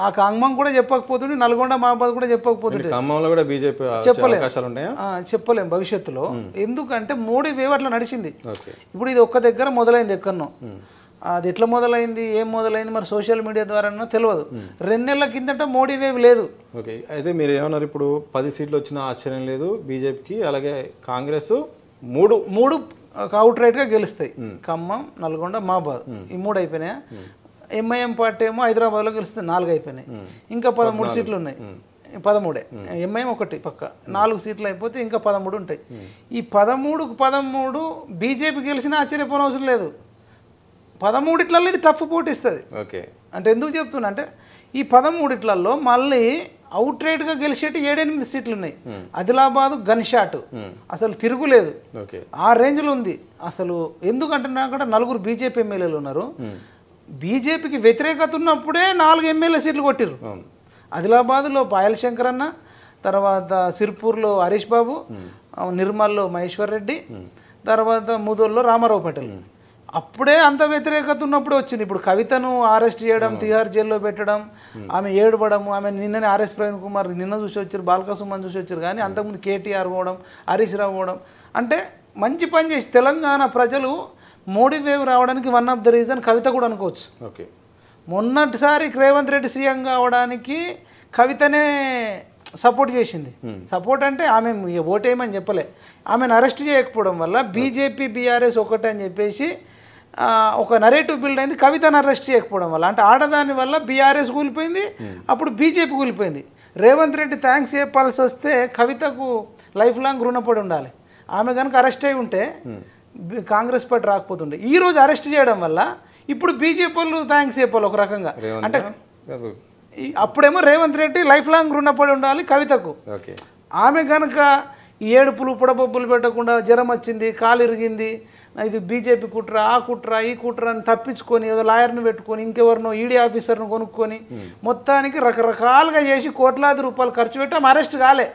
ఆ ఖమ్మం కూడా చెప్పకపోతుండే, నల్గొండ మహాబాద్ కూడా చెప్పకపోతుండే. ఖమ్మంలో కూడా బీజేపీ అవకాశాలు ఉన్నాయా? చెప్పలేం భవిష్యత్తులో. ఎందుకంటే మోడీ వేవ్ అట్లా నడిచింది. ఇప్పుడు ఇది ఒక్క దగ్గర మొదలైంది, ఎక్కడనో. అది ఎట్లా మొదలైంది, ఏం మొదలైంది మరి సోషల్ మీడియా ద్వారా తెలియదు. 2 నెలల కిందట మోడీ వేవ్ లేదు. ఓకే, అయితే మీరు ఏమన్నారు, ఇప్పుడు 10 సీట్లు వచ్చినా ఆశ్చర్యం లేదు బీజేపీకి, అలాగే కాంగ్రెస్ మూడు అవుట్ రైట్గా గెలుస్తాయి. ఖమ్మం, నల్గొండ, మహాబాద్ ఈ 3 అయిపోయినాయా. ఎంఐఎం పార్టీ ఏమో హైదరాబాద్లో గెలుస్తుంది, 4 అయిపోయినాయి. ఇంకా 13 సీట్లు ఉన్నాయి. 13 ఎంఐఎం ఒకటి పక్క, 4 సీట్లు అయిపోతే ఇంకా 13 ఉంటాయి. ఈ 13 బీజేపీ గెలిచినా ఆశ్చర్యపోనవసరం లేదు. 13 ఇది టఫ్ పోటీ ఇస్తుంది. ఓకే, అంటే ఎందుకు చెప్తున్నా అంటే ఈ 13 మళ్ళీ అవుట్ రైట్గా గెలిచేటి 7-8 సీట్లు ఉన్నాయి. ఆదిలాబాద్ గన్ షాట్, అసలు తిరుగులేదు, ఆ రేంజ్లో ఉంది అసలు. ఎందుకంటే నాకంటే 4 బీజేపీ ఎమ్మెల్యేలు ఉన్నారు. బీజేపీకి వ్యతిరేకత ఉన్నప్పుడే 4 ఎమ్మెల్యే సీట్లు కొట్టిరు. ఆదిలాబాద్లో పాయల్ శంకర్ అన్న, తర్వాత సిర్పూర్లో హరీష్ బాబు, నిర్మల్లో మహేశ్వర్ రెడ్డి, తర్వాత ముదోల్లో రామారావు పటేల్. అప్పుడే అంత వ్యతిరేకత ఉన్నప్పుడే వచ్చింది. ఇప్పుడు కవితను అరెస్ట్ చేయడం, తిహార్ జైల్లో పెట్టడం, ఆమె ఏడవడం, ఆమె నిన్ననే ఆర్ఎస్ ప్రవీణ్ కుమార్ నిన్న చూసి వచ్చారు, బాలకసుమన్ చూసి వచ్చారు. కానీ అంతకుముందు కేటీఆర్ పోవడం, హరీష్ రావు పోవడం, అంటే మంచి పని చేసి తెలంగాణ ప్రజలు మోడీ వేవ్ రావడానికి వన్ ఆఫ్ ద రీజన్ కవిత కూడా అనుకోవచ్చు. ఓకే, మొన్నటిసారి రేవంత్ రెడ్డి సీఎం కావడానికి కవితనే సపోర్ట్ చేసింది. సపోర్ట్ అంటే ఆమె ఓటేయమని చెప్పలే, ఆమెను అరెస్ట్ చేయకపోవడం వల్ల బీజేపీ బీఆర్ఎస్ ఒకటే అని చెప్పేసి ఒక నరేటివ్ బిల్డ్ అయింది. కవితను అరెస్ట్ చేయకపోవడం వల్ల, అంటే ఆడదాని వల్ల బీఆర్ఎస్ కూలిపోయింది, అప్పుడు బీజేపీ కూలిపోయింది. రేవంత్ రెడ్డి థ్యాంక్స్ చెప్పాల్సి వస్తే కవితకు లైఫ్ లాంగ్ రుణపడి ఉండాలి. ఆమె కనుక అరెస్ట్ అయి ఉంటే కాంగ్రెస్ పార్టీ రాకపోతుండే. ఈ రోజు అరెస్ట్ చేయడం వల్ల ఇప్పుడు బీజేపీ వాళ్ళు థ్యాంక్స్ చెప్పాలి ఒక రకంగా. అంటే అప్పుడేమో రేవంత్ రెడ్డి లైఫ్ లాంగ్ రుణపడి ఉండాలి కవితకు. ఆమె కనుక ఈ ఏడుపులు పొడబొబ్బులు పెట్టకుండా జ్వరం వచ్చింది, కాలు ఇరిగింది, ఇది బీజేపీ కుట్ర, ఆ కుట్ర, ఈ కుట్ర అని తప్పించుకొని ఏదో లాయర్ని పెట్టుకొని ఇంకెవరినో ఈడీ ఆఫీసర్ను కొనుక్కొని మొత్తానికి రకరకాలుగా చేసి కోట్లాది రూపాయలు ఖర్చు పెట్టి ఆమె అరెస్ట్ కాలే.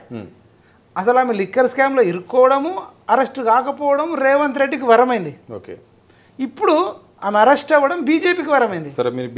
అసలు ఆమె లిక్కర్ స్కామ్లో ఇరుక్కోవడము, అరెస్ట్ కాకపోవడం రేవంత్ రెడ్డికి వరమైంది. ఓకే, ఇప్పుడు ఆమె అరెస్ట్ అవ్వడం బీజేపీకి వరమైంది. సరే, మీరు